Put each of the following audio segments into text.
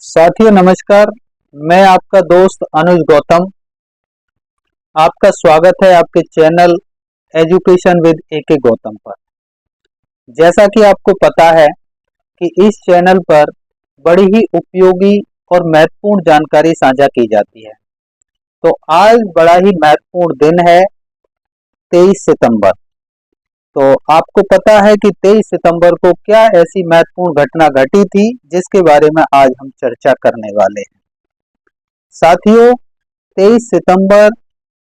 साथियों नमस्कार। मैं आपका दोस्त अनुज गौतम आपका स्वागत है आपके चैनल एजुकेशन विद एके गौतम पर। जैसा कि आपको पता है कि इस चैनल पर बड़ी ही उपयोगी और महत्वपूर्ण जानकारी साझा की जाती है। तो आज बड़ा ही महत्वपूर्ण दिन है 23 सितंबर। तो आपको पता है कि 23 सितंबर को क्या ऐसी महत्वपूर्ण घटना घटी थी जिसके बारे में आज हम चर्चा करने वाले हैं। साथियों, 23 सितंबर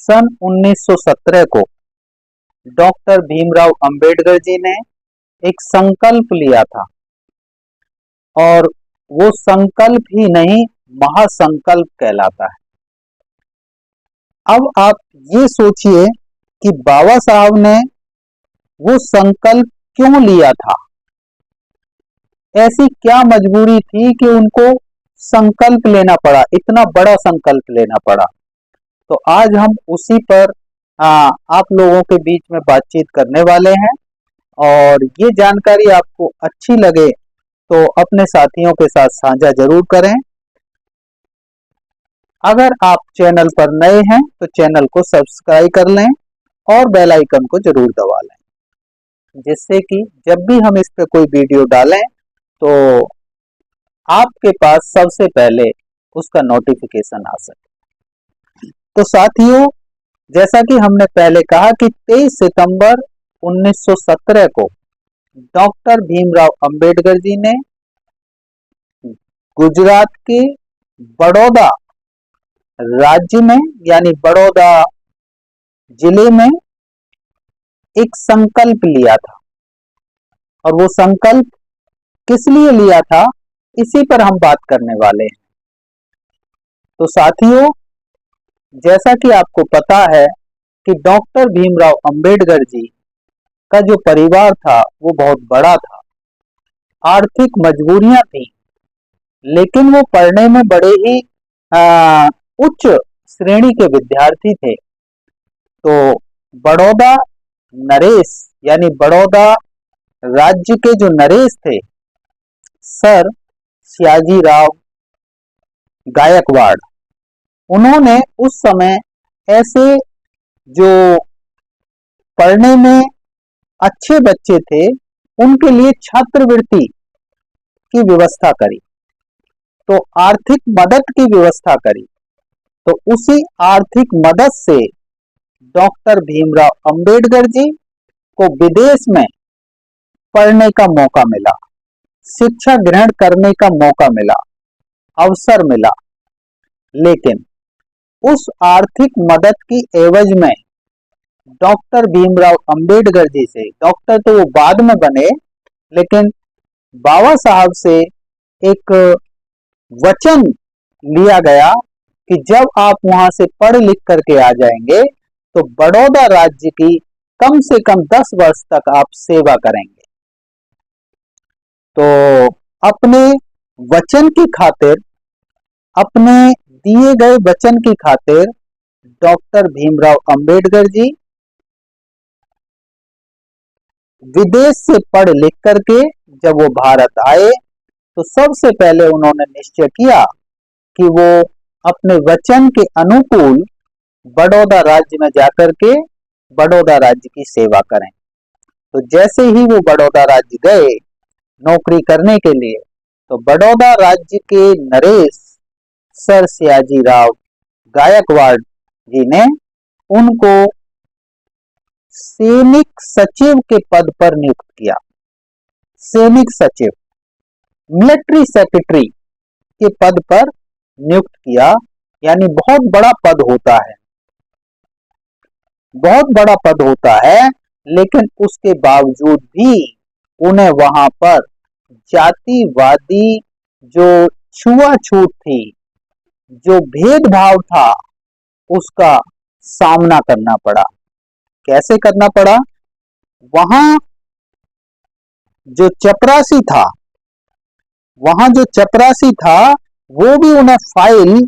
सन 1917 को डॉक्टर भीमराव अंबेडकर जी ने एक संकल्प लिया था, और वो संकल्प ही नहीं महासंकल्प कहलाता है। अब आप ये सोचिए कि बाबा साहब ने वो संकल्प क्यों लिया था। ऐसी क्या मजबूरी थी कि उनको संकल्प लेना पड़ा, इतना बड़ा संकल्प लेना पड़ा। तो आज हम उसी पर आप लोगों के बीच में बातचीत करने वाले हैं, और ये जानकारी आपको अच्छी लगे तो अपने साथियों के साथ साझा जरूर करें। अगर आप चैनल पर नए हैं तो चैनल को सब्सक्राइब कर लें और बेल आइकन को जरूर दबा लें, जिससे कि जब भी हम इस पे कोई वीडियो डालें तो आपके पास सबसे पहले उसका नोटिफिकेशन आ सके। तो साथियों, जैसा कि हमने पहले कहा कि 23 सितंबर 1917 को डॉक्टर भीमराव अंबेडकर जी ने गुजरात के बड़ौदा राज्य में यानी बड़ौदा जिले में एक संकल्प लिया था। और वो संकल्प किस लिए लिया था, इसी पर हम बात करने वाले हैं। तो साथियों, जैसा कि आपको पता है कि डॉक्टर भीमराव अंबेडकर जी का जो परिवार था वो बहुत बड़ा था, आर्थिक मजबूरियां थी, लेकिन वो पढ़ने में बड़े ही उच्च श्रेणी के विद्यार्थी थे। तो बड़ौदा नरेश यानी बड़ौदा राज्य के जो नरेश थे, सर सयाजी राव गायकवाड़, उन्होंने उस समय ऐसे जो पढ़ने में अच्छे बच्चे थे उनके लिए छात्रवृत्ति की व्यवस्था करी, तो आर्थिक मदद की व्यवस्था करी। तो उसी आर्थिक मदद से डॉक्टर भीमराव अंबेडकर जी को विदेश में पढ़ने का मौका मिला, शिक्षा ग्रहण करने का मौका मिला, अवसर मिला। लेकिन उस आर्थिक मदद की एवज में डॉक्टर भीमराव अंबेडकर जी से, डॉक्टर तो वो बाद में बने, लेकिन बाबा साहब से एक वचन लिया गया कि जब आप वहां से पढ़ लिख करके आ जाएंगे तो बड़ौदा राज्य की कम से कम 10 वर्ष तक आप सेवा करेंगे। तो अपने वचन की खातिर, अपने दिए गए वचन की खातिर डॉक्टर भीमराव अंबेडकर जी विदेश से पढ़ लिख करके जब वो भारत आए तो सबसे पहले उन्होंने निश्चय किया कि वो अपने वचन के अनुकूल बड़ौदा राज्य में जाकर के बड़ौदा राज्य की सेवा करें। तो जैसे ही वो बड़ौदा राज्य गए नौकरी करने के लिए, तो बड़ौदा राज्य के नरेश सर सयाजी राव गायकवाड़ जी ने उनको सैनिक सचिव के पद पर नियुक्त किया। सैनिक सचिव, मिलिट्री सेक्रेटरी के पद पर नियुक्त किया, यानी बहुत बड़ा पद होता है, बहुत बड़ा पद होता है। लेकिन उसके बावजूद भी उन्हें वहां पर जातिवादी जो छुआछूत थी, जो भेदभाव था, उसका सामना करना पड़ा। कैसे करना पड़ा? वहां जो चपरासी था, वहां जो चपरासी था वो भी उन्हें फाइल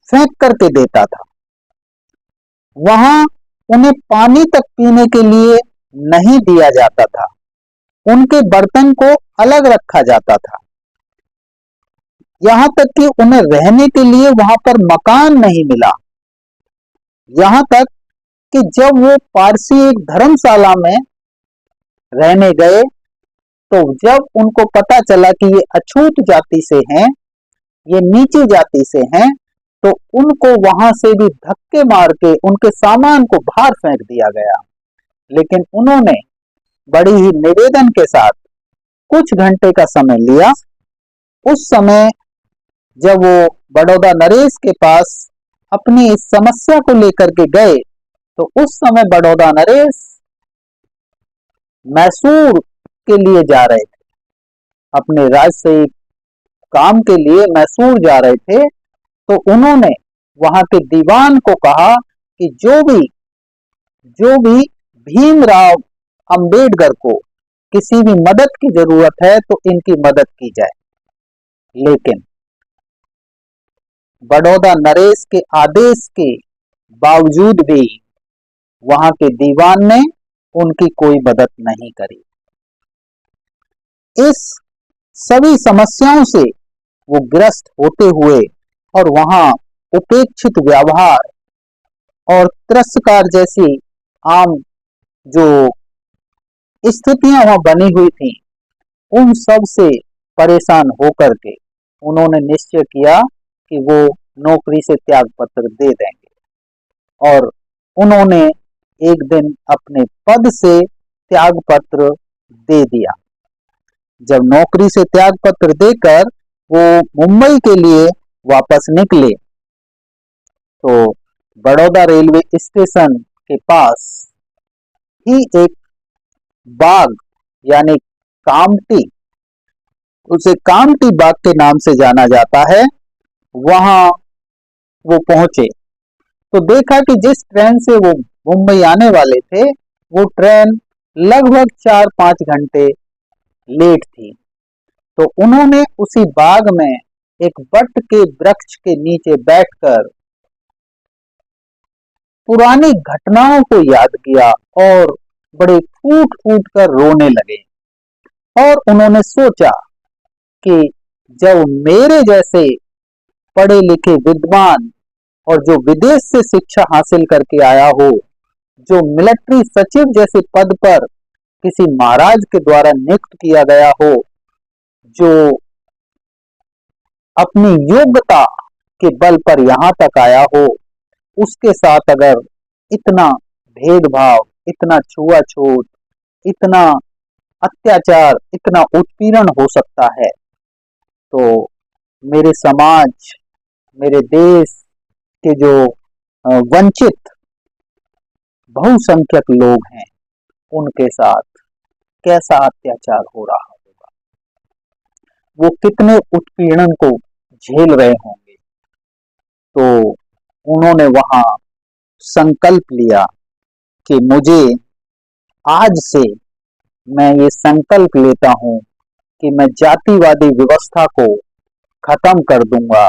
फेंक करके देता था। वहां उन्हें पानी तक पीने के लिए नहीं दिया जाता था, उनके बर्तन को अलग रखा जाता था। यहाँ तक कि उन्हें रहने के लिए वहां पर मकान नहीं मिला। यहाँ तक कि जब वो पारसी एक धर्मशाला में रहने गए, तो जब उनको पता चला कि ये अछूत जाति से हैं, ये नीची जाति से हैं, तो उनको वहां से भी धक्के मार के उनके सामान को बाहर फेंक दिया गया। लेकिन उन्होंने बड़ी ही निवेदन के साथ कुछ घंटे का समय लिया। उस समय जब वो बड़ौदा नरेश के पास अपनी इस समस्या को लेकर के गए, तो उस समय बड़ौदा नरेश मैसूर के लिए जा रहे थे, अपने राजशाही काम के लिए मैसूर जा रहे थे। तो उन्होंने वहां के दीवान को कहा कि जो भी भीमराव अंबेडकर को किसी भी मदद की जरूरत है तो इनकी मदद की जाए। लेकिन बड़ौदा नरेश के आदेश के बावजूद भी वहां के दीवान ने उनकी कोई मदद नहीं करी। इस सभी समस्याओं से वो ग्रस्त होते हुए और वहां उपेक्षित व्यवहार और तिरस्कार जैसी आम जो स्थितियां वहां बनी हुई थी, उन सब से परेशान होकर के उन्होंने निश्चय किया कि वो नौकरी से त्याग पत्र दे देंगे। और उन्होंने एक दिन अपने पद से त्याग पत्र दे दिया। जब नौकरी से त्याग पत्र देकर वो मुंबई के लिए वापस निकले, तो बड़ौदा रेलवे स्टेशन के पास ही एक बाग यानी कामटी, उसे कामटी बाग के नाम से जाना जाता है, वहां वो पहुंचे तो देखा कि जिस ट्रेन से वो मुंबई आने वाले थे, वो ट्रेन लगभग 4-5 घंटे लेट थी। तो उन्होंने उसी बाग में एक बट के वृक्ष के नीचे बैठकर पुरानी घटनाओं को याद किया और बड़े फूट फूट कर रोने लगे। और उन्होंने सोचा कि जब मेरे जैसे पढ़े लिखे विद्वान और जो विदेश से शिक्षा हासिल करके आया हो, जो मिलिट्री सचिव जैसे पद पर किसी महाराज के द्वारा नियुक्त किया गया हो, जो अपनी योग्यता के बल पर यहां तक आया हो, उसके साथ अगर इतना भेदभाव, इतना छुआछूत, इतना अत्याचार, इतना उत्पीड़न हो सकता है, तो मेरे समाज, मेरे देश के जो वंचित बहुसंख्यक लोग हैं, उनके साथ कैसा अत्याचार हो रहा होगा, वो कितने उत्पीड़न को झेल रहे होंगे। तो उन्होंने वहां संकल्प लिया कि मुझे आज से मैं ये संकल्प लेता हूं कि मैं जातिवादी व्यवस्था को खत्म कर दूंगा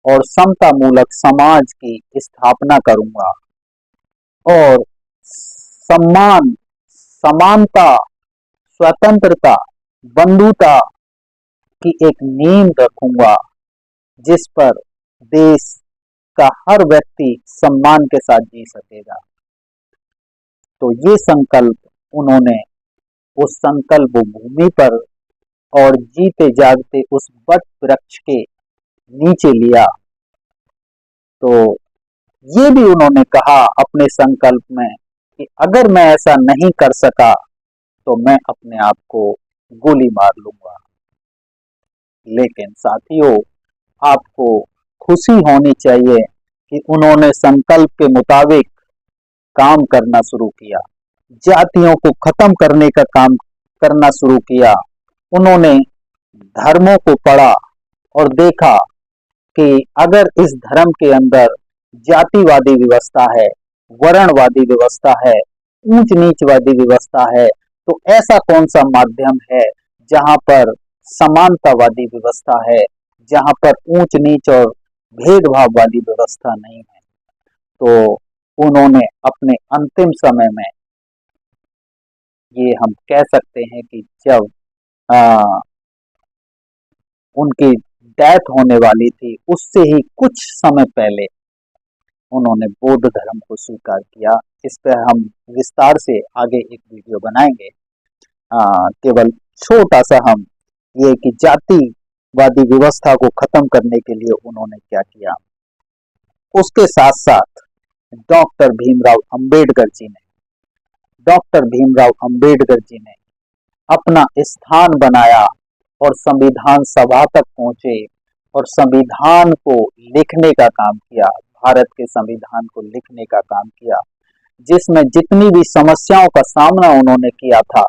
और समता मूलक समाज की स्थापना करूंगा और सम्मान, समानता, स्वतंत्रता, बंधुता की एक नींव रखूंगा, जिस पर देश का हर व्यक्ति सम्मान के साथ जी सकेगा। तो ये संकल्प उन्होंने उस संकल्प भूमि पर और जीते जागते उस वट वृक्ष के नीचे लिया। तो ये भी उन्होंने कहा अपने संकल्प में कि अगर मैं ऐसा नहीं कर सका तो मैं अपने आप को गोली मार लूंगा। लेकिन साथियों, आपको खुशी होनी चाहिए कि उन्होंने संकल्प के मुताबिक काम करना शुरू किया, जातियों को खत्म करने का काम करना शुरू किया। उन्होंने धर्मों को पढ़ा और देखा कि अगर इस धर्म के अंदर जातिवादी व्यवस्था है, वर्णवादी व्यवस्था है, ऊंच नीचवादी व्यवस्था है, तो ऐसा कौन सा माध्यम है जहां पर समानतावादी व्यवस्था है, जहां पर ऊंच नीच और भेदभाव वाली व्यवस्था नहीं है। तो उन्होंने अपने अंतिम समय में, ये हम कह सकते हैं कि जब उनकी डेथ होने वाली थी उससे ही कुछ समय पहले उन्होंने बौद्ध धर्म को स्वीकार किया। इस पर हम विस्तार से आगे एक वीडियो बनाएंगे। केवल छोटा सा हम ये कि जातिवादी व्यवस्था को खत्म करने के लिए उन्होंने क्या किया। उसके साथ साथ डॉक्टर भीमराव अंबेडकर जी ने अपना स्थान बनाया और संविधान सभा तक पहुंचे और संविधान को लिखने का काम किया, भारत के संविधान को लिखने का काम किया, जिसमें जितनी भी समस्याओं का सामना उन्होंने किया था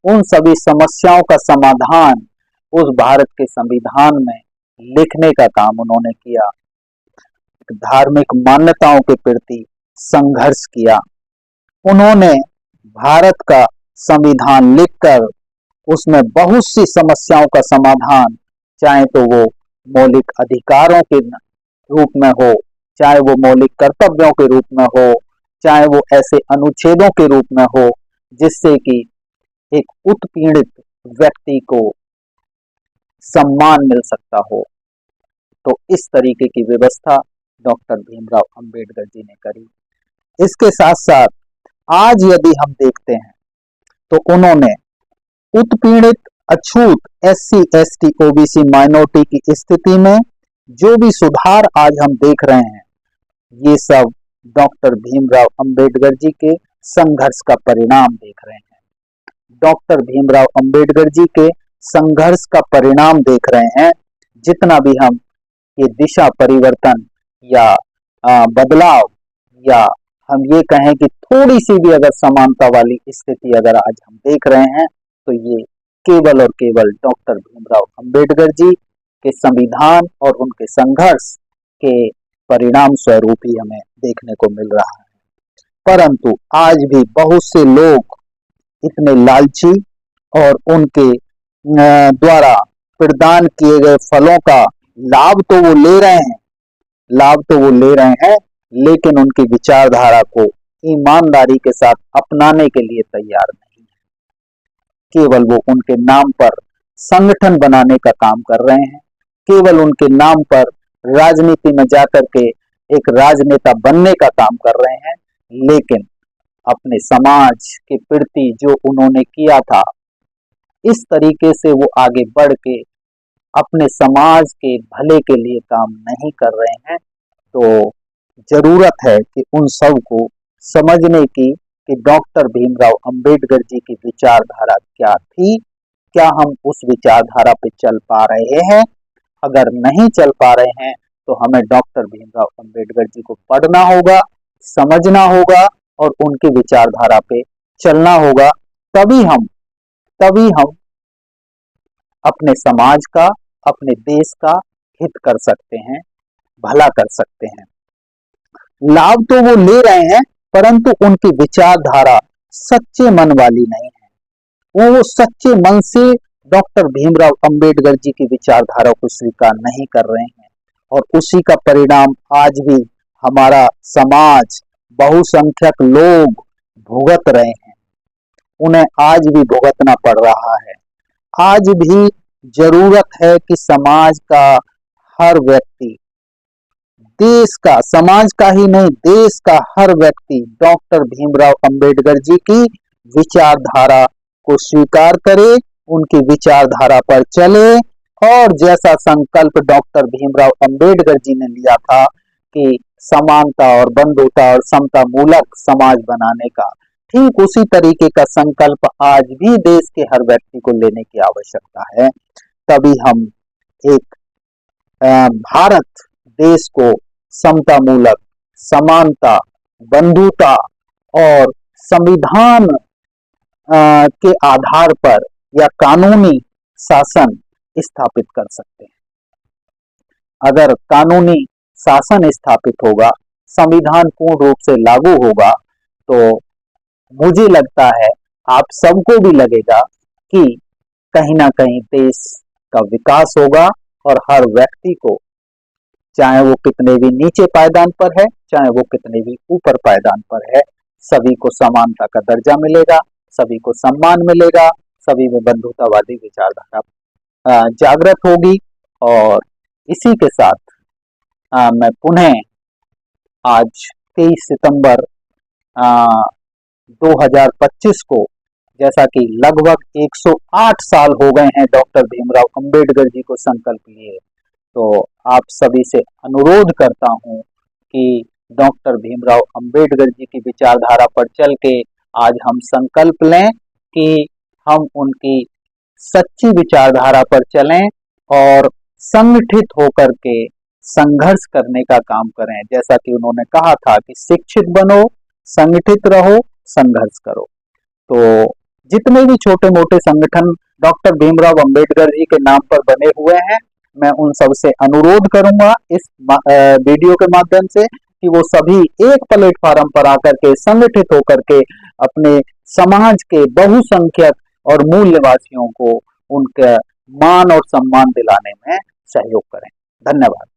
उन सभी समस्याओं का समाधान उस भारत के संविधान में लिखने का काम उन्होंने किया। धार्मिक मान्यताओं के प्रति संघर्ष किया। उन्होंने भारत का संविधान लिखकर उसमें बहुत सी समस्याओं का समाधान, चाहे तो वो मौलिक अधिकारों के रूप में हो, चाहे वो मौलिक कर्तव्यों के रूप में हो, चाहे वो ऐसे अनुच्छेदों के रूप में हो जिससे कि एक उत्पीड़ित व्यक्ति को सम्मान मिल सकता हो। तो इस तरीके की व्यवस्था डॉक्टर भीमराव अंबेडकर जी ने करी। इसके साथ साथ आज यदि हम देखते हैं तो उन्होंने उत्पीड़ित अछूत SC ST OBC माइनॉरिटी की स्थिति में जो भी सुधार आज हम देख रहे हैं ये सब डॉक्टर भीमराव अंबेडकर जी के संघर्ष का परिणाम देख रहे हैं। डॉक्टर भीमराव अंबेडकर जी के संघर्ष का परिणाम देख रहे हैं। जितना भी हम ये दिशा परिवर्तन या बदलाव या हम ये कहें कि थोड़ी सी भी अगर समानता वाली स्थिति अगर आज हम देख रहे हैं तो ये केवल और केवल डॉक्टर भीमराव अंबेडकर जी के संविधान और उनके संघर्ष के परिणाम स्वरूप ही हमें देखने को मिल रहा है। परंतु आज भी बहुत से लोग इतने लालची और उनके द्वारा प्रदान किए गए फलों का लाभ तो वो ले रहे हैं लेकिन उनकी विचारधारा को ईमानदारी के साथ अपनाने के लिए तैयार नहीं है। केवल वो उनके नाम पर संगठन बनाने का काम कर रहे हैं, केवल उनके नाम पर राजनीति में जाकर के एक राजनेता बनने का काम कर रहे हैं, लेकिन अपने समाज के प्रति जो उन्होंने किया था इस तरीके से वो आगे बढ़ के अपने समाज के भले के लिए काम नहीं कर रहे हैं। तो जरूरत है कि उन सब को समझने की कि डॉक्टर भीमराव अंबेडकर जी की विचारधारा क्या थी, क्या हम उस विचारधारा पे चल पा रहे हैं। अगर नहीं चल पा रहे हैं तो हमें डॉक्टर भीमराव अंबेडकर जी को पढ़ना होगा, समझना होगा और उनकी विचारधारा पे चलना होगा। तभी हम अपने समाज का, अपने देश का हित कर सकते हैं, भला कर सकते हैं। लाभ तो वो ले रहे हैं परंतु उनकी विचारधारा सच्चे मन वाली नहीं है। वो सच्चे मन से डॉक्टर भीमराव अंबेडकर जी की विचारधारा को स्वीकार नहीं कर रहे हैं और उसी का परिणाम आज भी हमारा समाज, बहुसंख्यक लोग भुगत रहे हैं। उन्हें आज भी भुगतना पड़ रहा है। आज भी जरूरत है कि समाज का हर व्यक्ति, देश का, समाज का ही नहीं देश का हर व्यक्ति डॉक्टर भीमराव अंबेडकर जी की विचारधारा को स्वीकार करे, उनकी विचारधारा पर चले और जैसा संकल्प डॉक्टर भीमराव अंबेडकर जी ने लिया था कि समानता और बंधुता और समता मूलक समाज बनाने का, ठीक उसी तरीके का संकल्प आज भी देश के हर व्यक्ति को लेने की आवश्यकता है। तभी हम एक भारत देश को समता मूलक, समानता, बंधुता और संविधान के आधार पर या कानूनी शासन स्थापित कर सकते हैं। अगर कानूनी शासन स्थापित होगा, संविधान पूर्ण रूप से लागू होगा तो मुझे लगता है आप सबको भी लगेगा कि कहीं ना कहीं देश का विकास होगा और हर व्यक्ति को, चाहे वो कितने भी नीचे पायदान पर है, चाहे वो कितने भी ऊपर पायदान पर है, सभी को समानता का दर्जा मिलेगा, सभी को सम्मान मिलेगा, सभी में बंधुतावादी विचारधारा जागृत होगी और इसी के साथ मैं पुनः आज 23 सितंबर 2025 को, जैसा कि लगभग 108 साल हो गए हैं डॉक्टर भीमराव अंबेडकर जी को संकल्प लिए, तो आप सभी से अनुरोध करता हूं कि डॉक्टर भीमराव अंबेडकर जी की विचारधारा पर चल के आज हम संकल्प लें कि हम उनकी सच्ची विचारधारा पर चलें और संगठित होकर के संघर्ष करने का काम करें। जैसा कि उन्होंने कहा था कि शिक्षित बनो, संगठित रहो, संघर्ष करो। तो जितने भी छोटे मोटे संगठन डॉक्टर भीमराव अंबेडकर जी के नाम पर बने हुए हैं, मैं उन सब से अनुरोध करूंगा इस वीडियो के माध्यम से कि वो सभी एक प्लेटफॉर्म पर आकर के संगठित होकर के अपने समाज के बहुसंख्यक और मूल निवासियों को उनके मान और सम्मान दिलाने में सहयोग करें। धन्यवाद।